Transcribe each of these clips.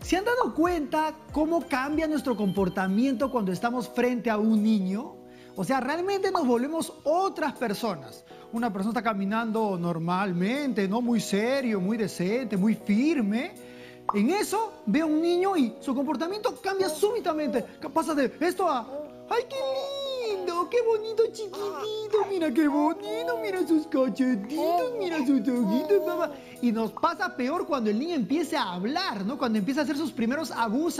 ¿Se han dado cuenta cómo cambia nuestro comportamiento cuando estamos frente a un niño? O sea, realmente nos volvemos otras personas. Una persona está caminando normalmente, ¿no? Muy serio, muy decente, muy firme. En eso ve a un niño y su comportamiento cambia súbitamente. Pasa de esto a ¡ay, qué lindo! ¡Qué bonito chiquitito! ¡Mira qué bonito! ¡Mira sus cachetitos! ¡Mira sus ojitos, papá! Y nos pasa peor cuando el niño empieza a hablar, ¿no? Cuando empieza a hacer sus primeros agus,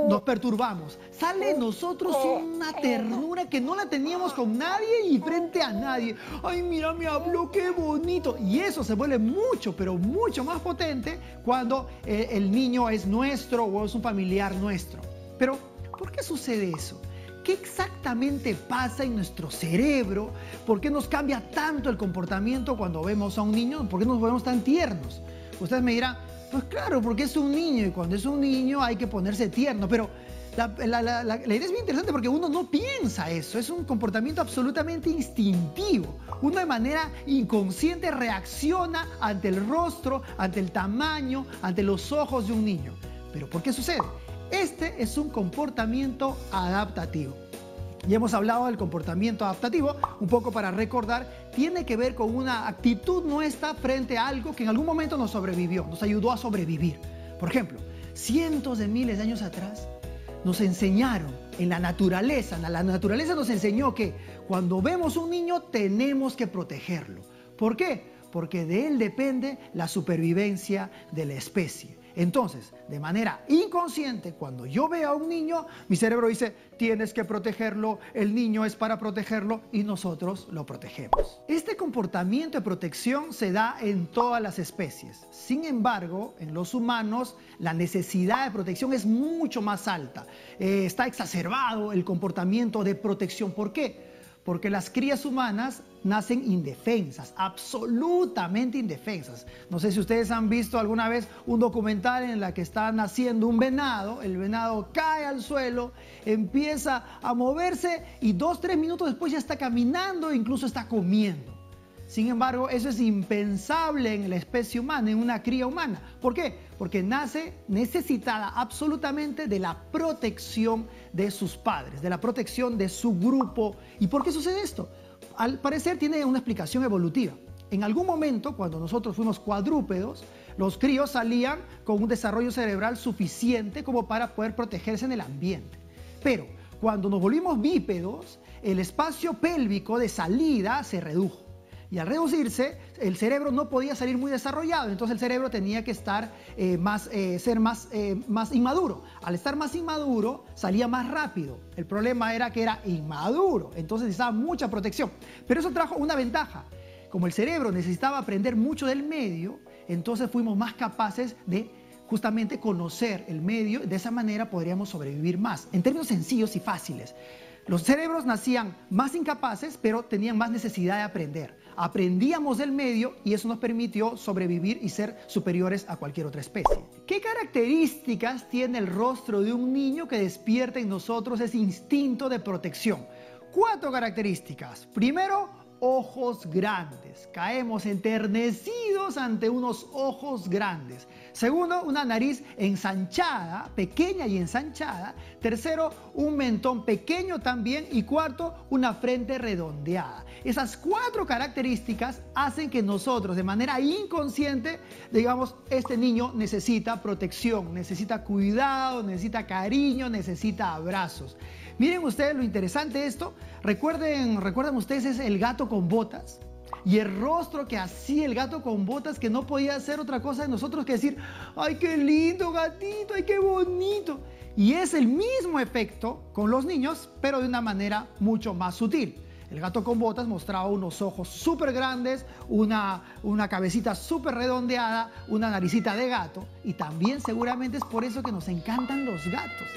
nos perturbamos. Sale de nosotros una ternura que no la teníamos con nadie y frente a nadie. ¡Ay, mira, me habló! ¡Qué bonito! Y eso se vuelve mucho, pero mucho más potente cuando el niño es nuestro o es un familiar nuestro. Pero, ¿por qué sucede eso? ¿Qué exactamente pasa en nuestro cerebro? ¿Por qué nos cambia tanto el comportamiento cuando vemos a un niño? ¿Por qué nos volvemos tan tiernos? Ustedes me dirán, pues claro, porque es un niño y cuando es un niño hay que ponerse tierno. Pero la idea es bien interesante porque uno no piensa eso. Es un comportamiento absolutamente instintivo. Uno de manera inconsciente reacciona ante el rostro, ante el tamaño, ante los ojos de un niño. ¿Pero por qué sucede? Este es un comportamiento adaptativo. Ya hemos hablado del comportamiento adaptativo, un poco para recordar, tiene que ver con una actitud nuestra frente a algo que en algún momento nos sobrevivió, nos ayudó a sobrevivir. Por ejemplo, cientos de miles de años atrás nos enseñaron en la naturaleza nos enseñó que cuando vemos un niño tenemos que protegerlo. ¿Por qué? Porque de él depende la supervivencia de la especie. Entonces, de manera inconsciente, cuando yo veo a un niño, mi cerebro dice, tienes que protegerlo, el niño es para protegerlo y nosotros lo protegemos. Este comportamiento de protección se da en todas las especies. Sin embargo, en los humanos, la necesidad de protección es mucho más alta. Está exacerbado el comportamiento de protección. ¿Por qué? Porque las crías humanas nacen indefensas, absolutamente indefensas. No sé si ustedes han visto alguna vez un documental en el que está naciendo un venado, el venado cae al suelo, empieza a moverse y 2-3 minutos después ya está caminando e incluso está comiendo. Sin embargo, eso es impensable en la especie humana, en una cría humana. ¿Por qué? Porque nace necesitada absolutamente de la protección de sus padres, de la protección de su grupo. ¿Y por qué sucede esto? Al parecer tiene una explicación evolutiva. En algún momento, cuando nosotros fuimos cuadrúpedos, los críos salían con un desarrollo cerebral suficiente como para poder protegerse en el ambiente. Pero cuando nos volvimos bípedos, el espacio pélvico de salida se redujo. Y al reducirse, el cerebro no podía salir muy desarrollado, entonces el cerebro tenía que estar ser más inmaduro. Al estar más inmaduro, salía más rápido. El problema era que era inmaduro, entonces necesitaba mucha protección. Pero eso trajo una ventaja. Como el cerebro necesitaba aprender mucho del medio, entonces fuimos más capaces de justamente conocer el medio. De esa manera podríamos sobrevivir más. En términos sencillos y fáciles, los cerebros nacían más incapaces, pero tenían más necesidad de aprender. Aprendíamos del medio y eso nos permitió sobrevivir y ser superiores a cualquier otra especie. ¿Qué características tiene el rostro de un niño que despierta en nosotros ese instinto de protección? 4 características. Primero, ojos grandes. Caemos enternecidos ante unos ojos grandes. Segundo, una nariz ensanchada, pequeña y ensanchada. Tercero, un mentón pequeño también. Y cuarto, una frente redondeada. Esas 4 características hacen que nosotros, de manera inconsciente, digamos, este niño necesita protección, necesita cuidado, necesita cariño, necesita abrazos. Miren ustedes lo interesante de esto. ¿Recuerdan ustedes ese el gato con botas? Y el rostro que hacía el gato con botas, que no podía hacer otra cosa de nosotros que decir, ¡ay, qué lindo gatito! ¡Ay, qué bonito! Y es el mismo efecto con los niños, pero de una manera mucho más sutil. El gato con botas mostraba unos ojos súper grandes, una cabecita súper redondeada, una naricita de gato. Y también seguramente es por eso que nos encantan los gatos.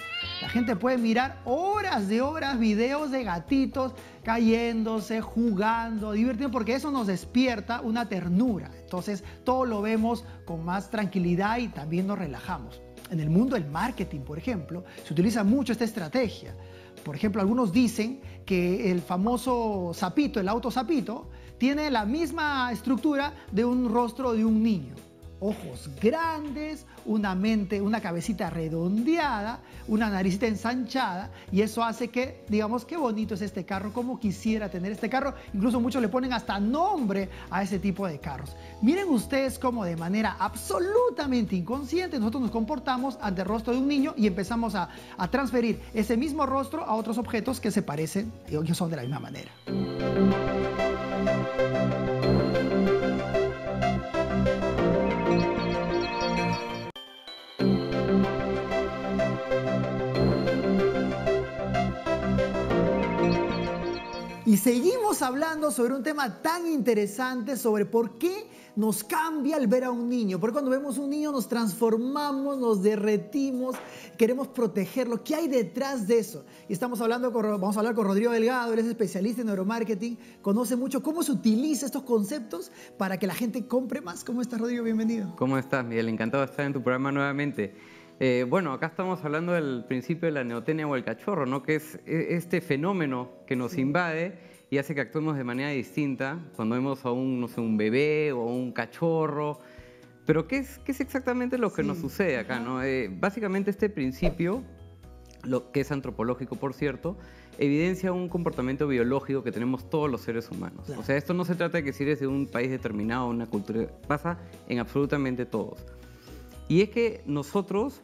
La gente puede mirar horas de horas videos de gatitos cayéndose, jugando, divirtiendo, porque eso nos despierta una ternura. Entonces, todo lo vemos con más tranquilidad y también nos relajamos. En el mundo del marketing, por ejemplo, se utiliza mucho esta estrategia. Por ejemplo, algunos dicen que el famoso sapito, el auto sapito, tiene la misma estructura de un rostro de un niño. Ojos grandes, una cabecita redondeada, una naricita ensanchada, y eso hace que, digamos, qué bonito es este carro, cómo quisiera tener este carro. Incluso muchos le ponen hasta nombre a ese tipo de carros. Miren ustedes cómo de manera absolutamente inconsciente nosotros nos comportamos ante el rostro de un niño y empezamos a transferir ese mismo rostro a otros objetos que se parecen y que son de la misma manera. Y seguimos hablando sobre un tema tan interesante, sobre por qué nos cambia el ver a un niño. Porque cuando vemos un niño nos transformamos, nos derretimos, queremos protegerlo. ¿Qué hay detrás de eso? Y vamos a hablar con Rodrigo Delgado, él es especialista en neuromarketing, conoce mucho cómo se utiliza estos conceptos para que la gente compre más. ¿Cómo estás, Rodrigo? Bienvenido. ¿Cómo estás, Miguel? Encantado de estar en tu programa nuevamente. Bueno, acá estamos hablando del principio de la neotenia o el cachorro, ¿no? Que es este fenómeno que nos invade y hace que actuemos de manera distinta cuando vemos a un bebé o a un cachorro. Pero ¿qué es exactamente lo que nos sucede acá, ¿no? Básicamente este principio, lo que es antropológico, por cierto, evidencia un comportamiento biológico que tenemos todos los seres humanos. Claro. O sea, esto no se trata de que si eres de un país determinado, una cultura, pasa en absolutamente todos. Y es que nosotros,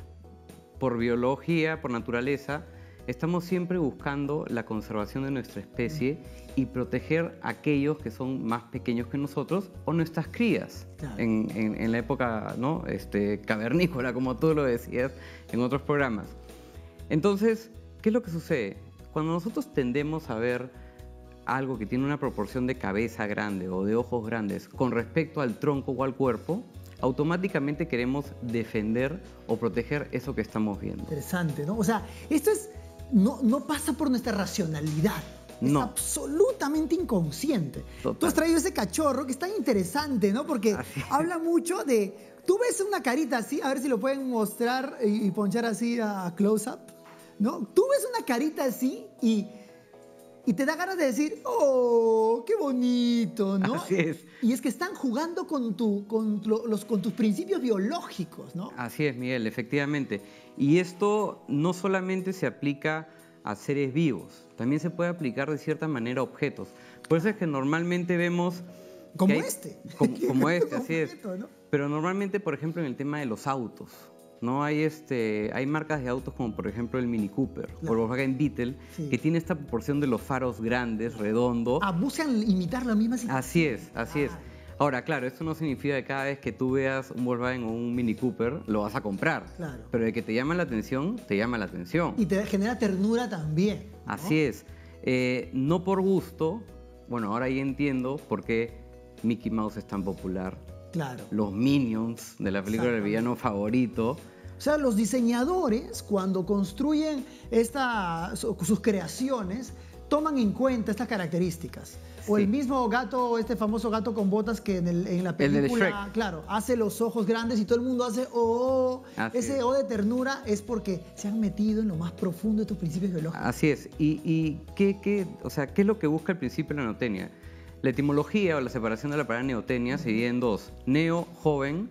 por biología, por naturaleza, estamos siempre buscando la conservación de nuestra especie y proteger a aquellos que son más pequeños que nosotros o nuestras crías. Claro. En la época, ¿no? Cavernícola, como tú lo decías en otros programas. Entonces, ¿qué es lo que sucede? Cuando nosotros tendemos a ver algo que tiene una proporción de cabeza grande o de ojos grandes con respecto al tronco o al cuerpo, automáticamente queremos defender o proteger eso que estamos viendo. Interesante, ¿no? O sea, esto no pasa por nuestra racionalidad. Es absolutamente inconsciente. Total. Tú has traído ese cachorro que es tan interesante, ¿no? Porque habla mucho de... Tú ves una carita así, a ver si lo pueden mostrar y ponchar así a close-up, ¿no? Tú ves una carita así y te da ganas de decir, ¡oh, qué bonito!, ¿no? Así es. Y es que están jugando con tus principios biológicos, ¿no? Así es, Miguel, efectivamente. Y esto no solamente se aplica a seres vivos, también se puede aplicar de cierta manera a objetos. Por eso es que normalmente vemos... Como como este, así es. Objeto, ¿no? Pero normalmente, por ejemplo, en el tema de los autos, ¿no? Hay marcas de autos como por ejemplo el Mini Cooper, claro, o el Volkswagen Beetle, que tiene esta proporción de los faros grandes, redondos. Buscan imitar la misma situación. Así es, así es. Ahora, claro, esto no significa que cada vez que tú veas un Volkswagen o un Mini Cooper lo vas a comprar. Claro. Pero de que te llama la atención, te llama la atención. Y te genera ternura también, ¿no? Así es. No por gusto, bueno, ahora ya entiendo por qué Mickey Mouse es tan popular. Claro. Los Minions de la película del villano favorito. O sea, los diseñadores, cuando construyen sus creaciones, toman en cuenta estas características. O el mismo gato, este famoso gato con botas que en la película, claro, hace los ojos grandes y todo el mundo hace oh. Ese oh de ternura es porque se han metido en lo más profundo de tus principios biológicos. Así es. ¿Y qué es lo que busca el principio de la neotenia? La etimología o la separación de la palabra neotenia se divide en dos. Neo, joven,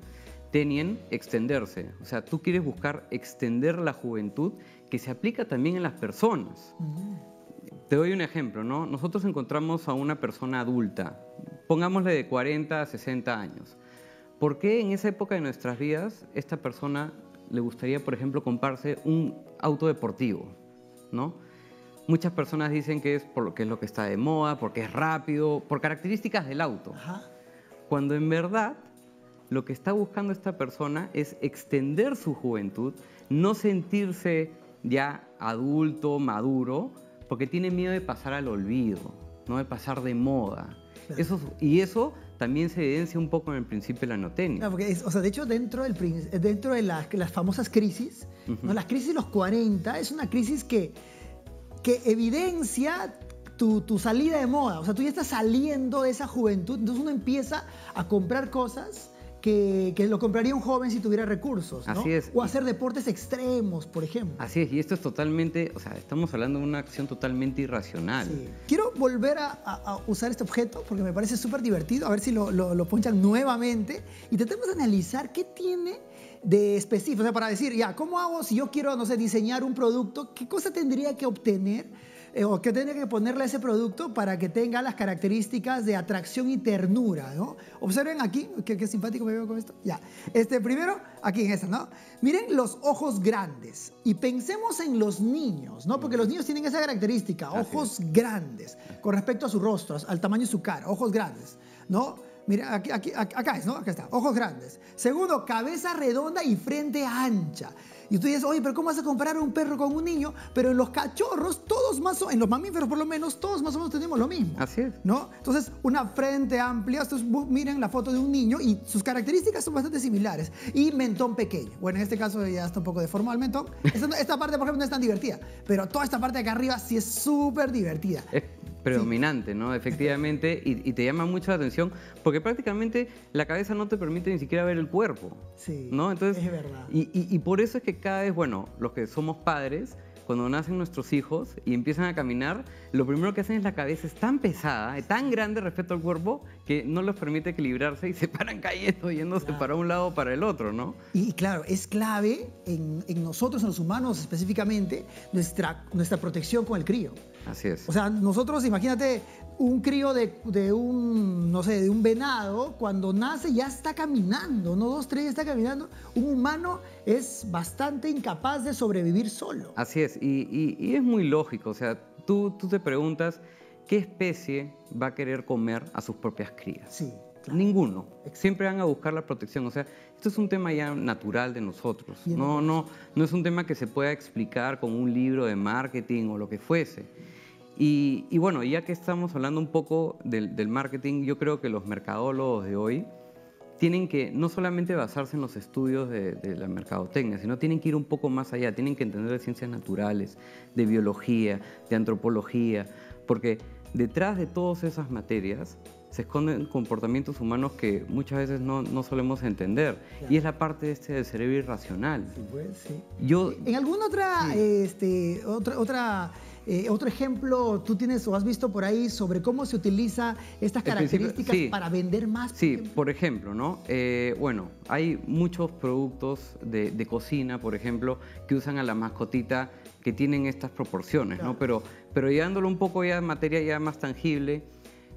tenien, extenderse. O sea, tú quieres buscar extender la juventud que se aplica también en las personas. Te doy un ejemplo, ¿no? Nosotros encontramos a una persona adulta, pongámosle de 40 a 60 años. ¿Por qué en esa época de nuestras vidas esta persona le gustaría, por ejemplo, comprarse un auto deportivo, ¿no? Muchas personas dicen que es porque es lo que está de moda, porque es rápido, por características del auto. Ajá. Cuando en verdad lo que está buscando esta persona es extender su juventud, no sentirse ya adulto, maduro, porque tiene miedo de pasar al olvido, ¿no? De pasar de moda. Claro. Eso también se evidencia un poco en el principio de la neotenia. Claro, porque o sea, de hecho, dentro de las famosas crisis, ¿no? Las crisis de los 40 es una crisis que evidencia tu salida de moda. O sea, tú ya estás saliendo de esa juventud, entonces uno empieza a comprar cosas que lo compraría un joven si tuviera recursos, ¿no? Así es. O hacer deportes extremos, por ejemplo. Así es, y esto es totalmente, o sea, estamos hablando de una acción totalmente irracional. Sí. Quiero volver a usar este objeto porque me parece súper divertido, a ver si lo ponchan nuevamente y tratemos de analizar qué tiene de específico, o sea, para decir, ya, ¿cómo hago si yo quiero, no sé, diseñar un producto? ¿Qué cosa tendría que obtener o qué tendría que ponerle a ese producto para que tenga las características de atracción y ternura, ¿no? Observen aquí, qué simpático me veo con esto. Ya, primero, aquí en esta, ¿no? Miren los ojos grandes y pensemos en los niños, ¿no? Porque los niños tienen esa característica, ojos grandes, con respecto a su rostro, al tamaño de su cara, ojos grandes, ¿no? Mira, acá es, ¿no? Acá está, ojos grandes. Segundo, cabeza redonda y frente ancha. Y tú dices, oye, pero ¿cómo vas a comparar un perro con un niño? Pero en los cachorros, en los mamíferos por lo menos, todos más o menos tenemos lo mismo. Así es. ¿No? Entonces, una frente amplia, miren la foto de un niño y sus características son bastante similares. Y mentón pequeño. Bueno, en este caso ya está un poco deformado el mentón. Esta parte, por ejemplo, no es tan divertida. Pero toda esta parte de acá arriba sí es súper divertida. Es predominante, ¿no? Efectivamente, y te llama mucho la atención porque prácticamente la cabeza no te permite ni siquiera ver el cuerpo. Sí, ¿no? Entonces, es verdad. Y por eso es que cada vez, bueno, los que somos padres, cuando nacen nuestros hijos y empiezan a caminar, lo primero que hacen es la cabeza es tan pesada, tan grande respecto al cuerpo, que no les permite equilibrarse y se paran cayendo, yéndose para un lado o para el otro, ¿no? Y claro, es clave en nosotros, en los humanos específicamente, nuestra protección con el crío. Así es. O sea, nosotros, imagínate, un crío de un venado, cuando nace ya está caminando, no 2, 3, ya está caminando. Un humano es bastante incapaz de sobrevivir solo. Así es, y es muy lógico, o sea, tú te preguntas, ¿qué especie va a querer comer a sus propias crías? Sí, claro. Ninguno. Siempre van a buscar la protección, o sea, esto es un tema ya natural de nosotros. No es un tema que se pueda explicar con un libro de marketing o lo que fuese. Y bueno, ya que estamos hablando un poco del marketing, yo creo que los mercadólogos de hoy tienen que no solamente basarse en los estudios de la mercadotecnia, sino tienen que ir un poco más allá, tienen que entender de ciencias naturales, de biología, de antropología, porque detrás de todas esas materias se esconden comportamientos humanos que muchas veces no solemos entender. Claro. Y es la parte del cerebro irracional. Sí, pues, sí. ¿En alguna otra, sí. Otro ejemplo tú tienes o has visto por ahí sobre cómo se utiliza estas características para vender más? Sí, por ejemplo, ¿no? Bueno, hay muchos productos de cocina, por ejemplo, que usan a la mascotita que tienen estas proporciones, claro, ¿no? Pero llevándolo un poco ya a materia ya más tangible,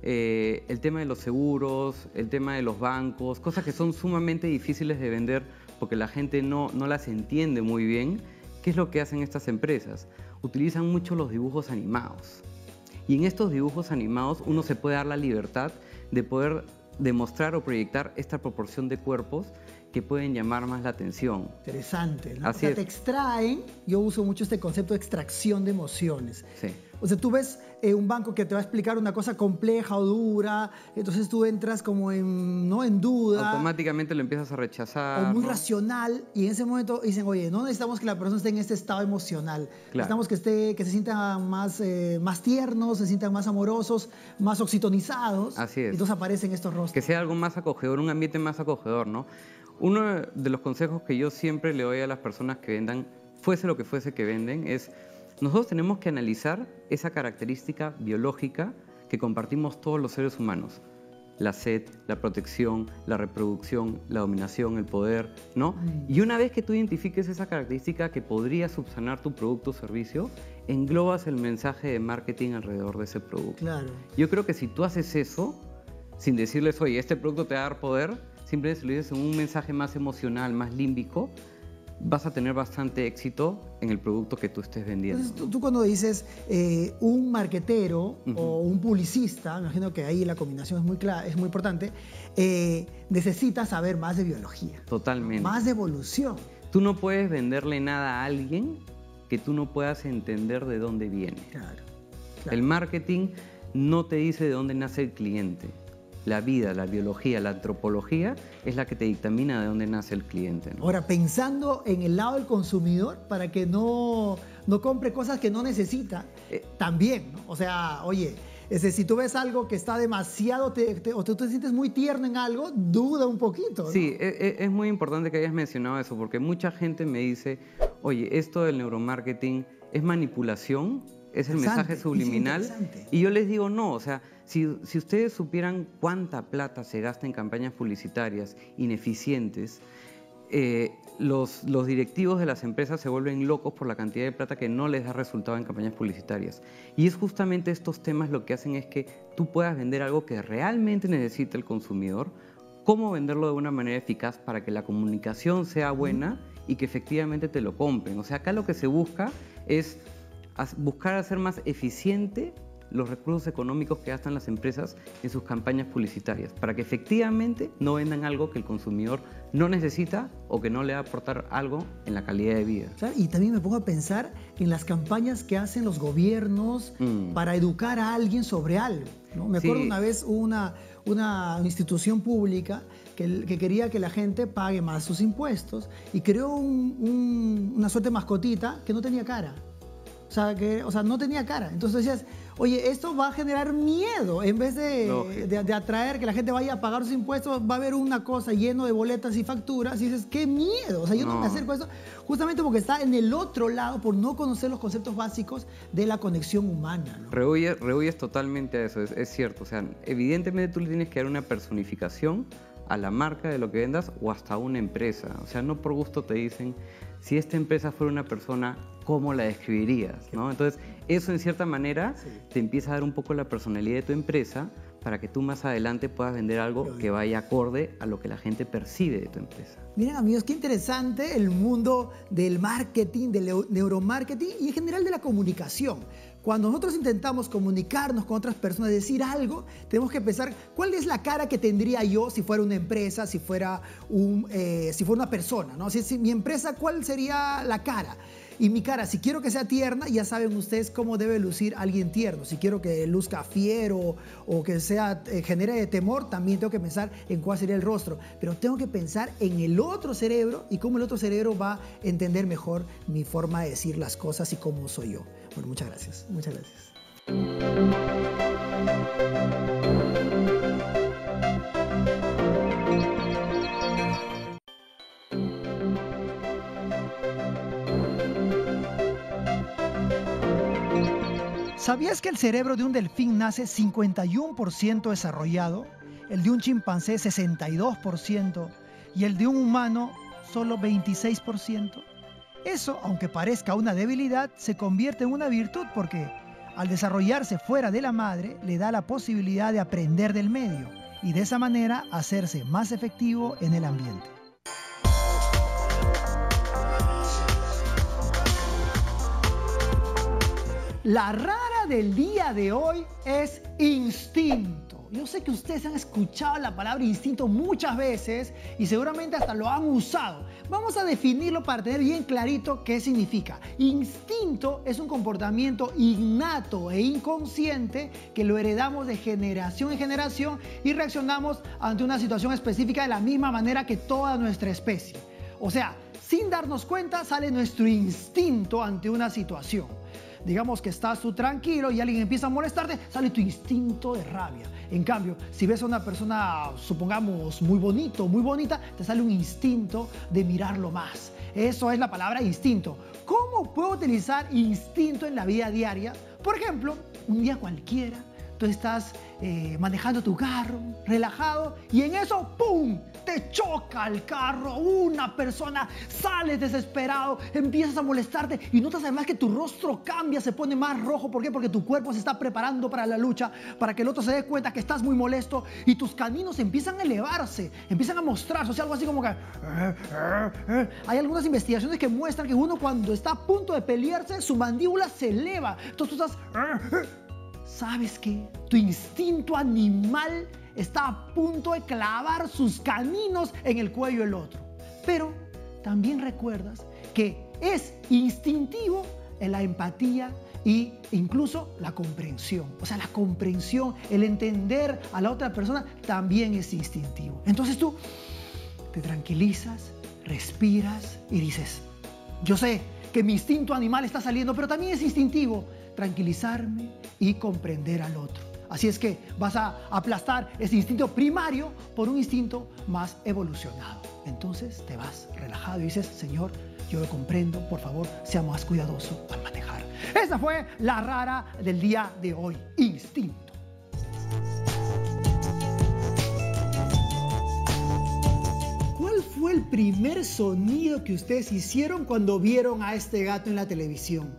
el tema de los seguros, el tema de los bancos, cosas que son sumamente difíciles de vender porque la gente no las entiende muy bien. ¿Qué es lo que hacen estas empresas? Utilizan mucho los dibujos animados. Y en estos dibujos animados uno se puede dar la libertad de poder demostrar o proyectar esta proporción de cuerpos que pueden llamar más la atención. Interesante, ¿no? Así es. Te extraen, yo uso mucho este concepto de extracción de emociones. Sí. O sea, tú ves un banco que te va a explicar una cosa compleja o dura, entonces tú entras como en duda. Automáticamente lo empiezas a rechazar. O muy racional, y en ese momento dicen, oye, no necesitamos que la persona esté en este estado emocional. Claro. Necesitamos que se sientan más tiernos, se sientan más amorosos, más oxitonizados. Así es. Entonces aparecen estos rostros. Que sea algo más acogedor, un ambiente más acogedor, ¿no? Uno de los consejos que yo siempre le doy a las personas que vendan, fuese lo que fuese que venden, es nosotros tenemos que analizar esa característica biológica que compartimos todos los seres humanos. La sed, la protección, la reproducción, la dominación, el poder, ¿no? Y una vez que tú identifiques esa característica que podría subsanar tu producto o servicio, englobas el mensaje de marketing alrededor de ese producto. Claro. Yo creo que si tú haces eso, sin decirles, oye, este producto te va a dar poder, simplemente lo dices en un mensaje más emocional, más límbico, vas a tener bastante éxito en el producto que tú estés vendiendo. Entonces, tú cuando dices un marquetero o un publicista, me imagino que ahí la combinación es muy clara, es muy importante, necesitas saber más de biología. Totalmente. Más de evolución. Tú no puedes venderle nada a alguien que tú no puedas entender de dónde viene. Claro. El marketing no te dice de dónde nace el cliente. La vida, la biología, la antropología es la que te dictamina de dónde nace el cliente, ¿no? Ahora, pensando en el lado del consumidor, para que no compre cosas que no necesita, también, ¿no? O sea, oye, si tú ves algo que está demasiado, o tú te sientes muy tierno en algo, duda un poquito, ¿no? Sí, es muy importante que hayas mencionado eso, porque mucha gente me dice, oye, esto del neuromarketing es manipulación, es el mensaje subliminal. Y yo les digo, no, o sea, si ustedes supieran cuánta plata se gasta en campañas publicitarias ineficientes, los directivos de las empresas se vuelven locos por la cantidad de plata que no les da resultado en campañas publicitarias. Y es justamente estos temas lo que hacen es que tú puedas vender algo que realmente necesita el consumidor, cómo venderlo de una manera eficaz para que la comunicación sea buena y que efectivamente te lo compren. O sea, acá lo que se busca es buscar hacer más eficiente los recursos económicos que gastan las empresas en sus campañas publicitarias, para que efectivamente no vendan algo que el consumidor no necesita o que no le va a aportar algo en la calidad de vida. Claro, y también me pongo a pensar en las campañas que hacen los gobiernos para educar a alguien sobre algo, ¿no? Me acuerdo una vez una institución pública que quería que la gente pague más sus impuestos y creó una suerte de mascotita que no tenía cara. O sea, no tenía cara. Entonces decías, oye, esto va a generar miedo. En vez de atraer que la gente vaya a pagar sus impuestos, va a haber una cosa lleno de boletas y facturas. Y dices, ¡qué miedo! O sea, yo no me acerco a eso justamente porque está en el otro lado por no conocer los conceptos básicos de la conexión humana, ¿no? Rehuyes totalmente a eso, es cierto. O sea, evidentemente tú le tienes que dar una personificación a la marca de lo que vendas o hasta a una empresa. O sea, no por gusto te dicen, si esta empresa fuera una persona, ¿cómo la describirías? ¿No? Entonces, eso en cierta manera te empieza a dar un poco la personalidad de tu empresa para que tú más adelante puedas vender algo que vaya acorde a lo que la gente percibe de tu empresa. Miren, amigos, qué interesante el mundo del marketing, del neuromarketing y en general de la comunicación. Cuando nosotros intentamos comunicarnos con otras personas, decir algo, tenemos que pensar cuál es la cara que tendría yo si fuera una empresa, si fuera una persona, ¿no? Si mi empresa, ¿cuál sería la cara? Y mi cara, si quiero que sea tierna, ya saben ustedes cómo debe lucir alguien tierno. Si quiero que luzca fiero o que genere temor, también tengo que pensar en cuál sería el rostro. Pero tengo que pensar en el otro cerebro y cómo el otro cerebro va a entender mejor mi forma de decir las cosas y cómo soy yo. Bueno, muchas gracias. Muchas gracias. ¿Sabías que el cerebro de un delfín nace 51% desarrollado, el de un chimpancé 62% y el de un humano solo 26%? Eso, aunque parezca una debilidad, se convierte en una virtud porque al desarrollarse fuera de la madre le da la posibilidad de aprender del medio y de esa manera hacerse más efectivo en el ambiente. La rara del día de hoy es instinto. Yo sé que ustedes han escuchado la palabra instinto muchas veces y seguramente hasta lo han usado. Vamos a definirlo para tener bien clarito qué significa. Instinto es un comportamiento innato e inconsciente que lo heredamos de generación en generación y reaccionamos ante una situación específica de la misma manera que toda nuestra especie. O sea, sin darnos cuenta sale nuestro instinto ante una situación. Digamos que estás tú tranquilo y alguien empieza a molestarte, sale tu instinto de rabia. En cambio, si ves a una persona, supongamos, muy bonito, muy bonita, te sale un instinto de mirarlo más. Eso es la palabra instinto. ¿Cómo puedo utilizar instinto en la vida diaria? Por ejemplo, un día cualquiera, tú estás manejando tu carro, relajado, y en eso, ¡pum!, te choca el carro, una persona, sales desesperado, empiezas a molestarte y notas además que tu rostro cambia, se pone más rojo. ¿Por qué? Porque tu cuerpo se está preparando para la lucha, para que el otro se dé cuenta que estás muy molesto y tus caninos empiezan a elevarse, empiezan a mostrarse, o sea, algo así como que... Hay algunas investigaciones que muestran que uno cuando está a punto de pelearse, su mandíbula se eleva, entonces tú estás... ¿Sabes qué? Tu instinto animal está a punto de clavar sus caninos en el cuello del otro. Pero también recuerdas que es instintivo en la empatía e incluso la comprensión. O sea, la comprensión, el entender a la otra persona también es instintivo. Entonces tú te tranquilizas, respiras y dices, yo sé que mi instinto animal está saliendo, pero también es instintivo tranquilizarme y comprender al otro. Así es que vas a aplastar ese instinto primario por un instinto más evolucionado. Entonces te vas relajado y dices, Señor, yo lo comprendo, por favor, sea más cuidadoso al manejar. Esa fue la rara del día de hoy, instinto. ¿Cuál fue el primer sonido que ustedes hicieron cuando vieron a este gato en la televisión?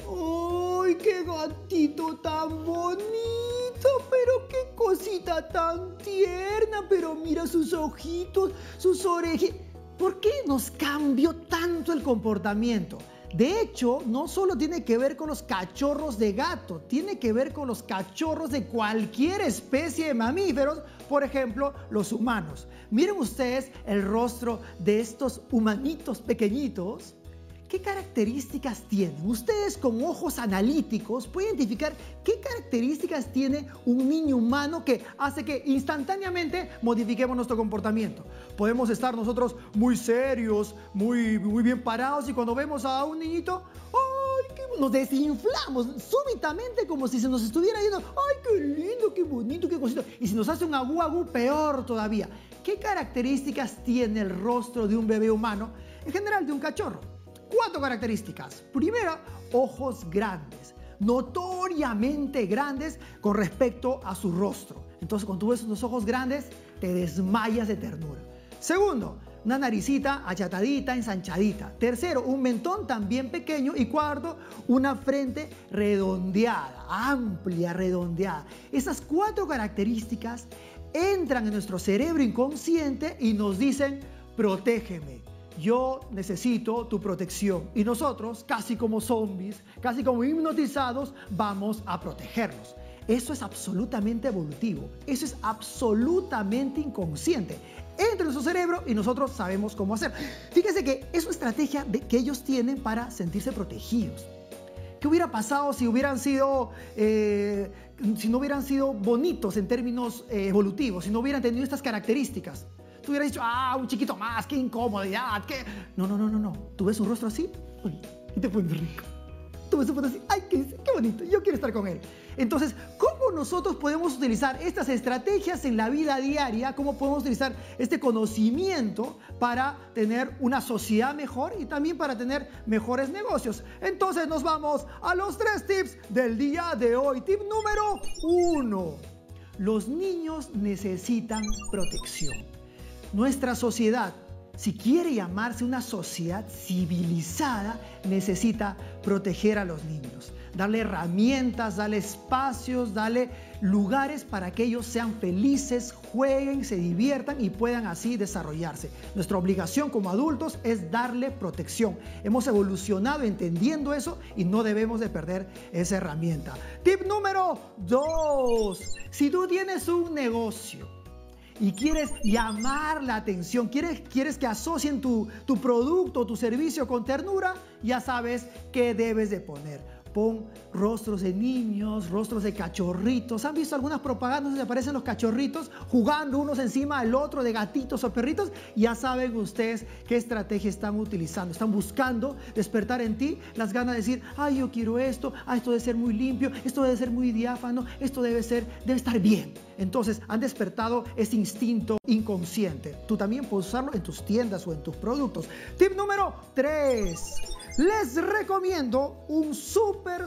¡Ay, qué gatito tan bonito! Pero qué cosita tan tierna. Pero mira sus ojitos, sus orejas. ¿Por qué nos cambió tanto el comportamiento? De hecho, no solo tiene que ver con los cachorros de gato, tiene que ver con los cachorros de cualquier especie de mamíferos, por ejemplo, los humanos. Miren ustedes el rostro de estos humanitos pequeñitos. ¿Qué características tienen? Ustedes con ojos analíticos pueden identificar qué características tiene un niño humano que hace que instantáneamente modifiquemos nuestro comportamiento. Podemos estar nosotros muy serios, muy bien parados y cuando vemos a un niñito, ¡ay, nos desinflamos súbitamente como si se nos estuviera yendo! ¡Ay, qué lindo, qué bonito, qué cosito! Y si nos hace un agú, peor todavía. ¿Qué características tiene el rostro de un bebé humano? En general, de un cachorro. 4 características. Primero, ojos grandes, notoriamente grandes con respecto a su rostro. Entonces, cuando tú ves unos ojos grandes, te desmayas de ternura. Segundo, una naricita achatadita, ensanchadita. Tercero, un mentón también pequeño. Y cuarto, una frente redondeada, amplia, redondeada. Esas 4 características entran en nuestro cerebro inconsciente y nos dicen, protégeme. Yo necesito tu protección. Y nosotros, casi como zombies, casi como hipnotizados, vamos a protegernos. Eso es absolutamente evolutivo. Eso es absolutamente inconsciente. Entra en nuestro cerebro y nosotros sabemos cómo hacer. Fíjense que es una estrategia que ellos tienen para sentirse protegidos. ¿Qué hubiera pasado si no hubieran sido bonitos en términos evolutivos, si no hubieran tenido estas características? Tú hubieras dicho, un chiquito más, qué incomodidad, qué... No. Tú ves un rostro así, uy, y te pones rico. Tú ves un rostro así, ay, qué bonito, yo quiero estar con él. Entonces, ¿cómo nosotros podemos utilizar estas estrategias en la vida diaria? ¿Cómo podemos utilizar este conocimiento para tener una sociedad mejor y también para tener mejores negocios? Entonces nos vamos a los 3 tips del día de hoy. Tip número 1. Los niños necesitan protección. Nuestra sociedad, si quiere llamarse una sociedad civilizada, necesita proteger a los niños, darle herramientas, darle espacios, darle lugares para que ellos sean felices, jueguen, se diviertan y puedan así desarrollarse. Nuestra obligación como adultos es darle protección. Hemos evolucionado entendiendo eso y no debemos de perder esa herramienta. Tip número 2. Si tú tienes un negocio y quieres llamar la atención, quieres que asocien tu producto, tu servicio con ternura, ya sabes qué debes de poner. Pon rostros de niños, rostros de cachorritos. ¿Han visto algunas propagandas donde aparecen los cachorritos jugando unos encima del otro, de gatitos o perritos? Ya saben ustedes qué estrategia están utilizando. Están buscando despertar en ti las ganas de decir, ay, yo quiero esto, esto debe ser muy limpio, esto debe ser muy diáfano, esto debe estar bien. Entonces han despertado ese instinto inconsciente. Tú también puedes usarlo en tus tiendas o en tus productos. Tip número 3. Les recomiendo un súper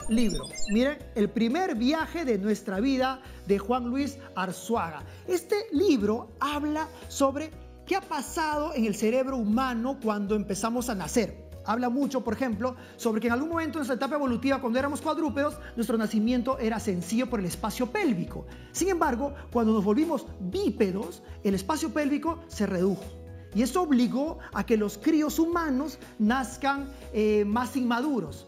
libro. Miren, El primer viaje de nuestra vida, de Juan Luis Arzuaga. Este libro habla sobre qué ha pasado en el cerebro humano cuando empezamos a nacer. Habla mucho, por ejemplo, sobre que en algún momento en nuestra etapa evolutiva, cuando éramos cuadrúpedos, nuestro nacimiento era sencillo por el espacio pélvico. Sin embargo, cuando nos volvimos bípedos, el espacio pélvico se redujo. Y eso obligó a que los críos humanos nazcan más inmaduros.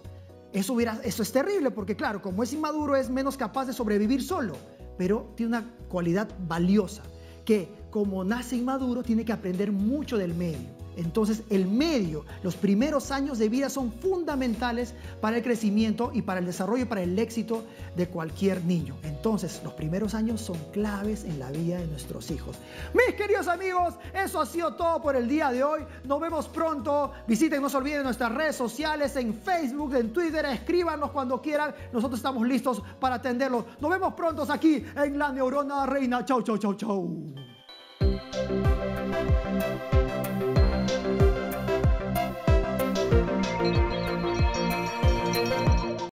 Eso es terrible porque, claro, como es inmaduro, es menos capaz de sobrevivir solo. Pero tiene una cualidad valiosa, que como nace inmaduro, tiene que aprender mucho del medio. Entonces, el medio, los primeros años de vida son fundamentales para el crecimiento y para el desarrollo y para el éxito de cualquier niño. Entonces, los primeros años son claves en la vida de nuestros hijos. Mis queridos amigos, eso ha sido todo por el día de hoy. Nos vemos pronto. Visiten, no se olviden, nuestras redes sociales en Facebook, en Twitter. Escríbanos cuando quieran. Nosotros estamos listos para atenderlos. Nos vemos pronto aquí en La Neurona Reina. Chau, chau, chau, chau.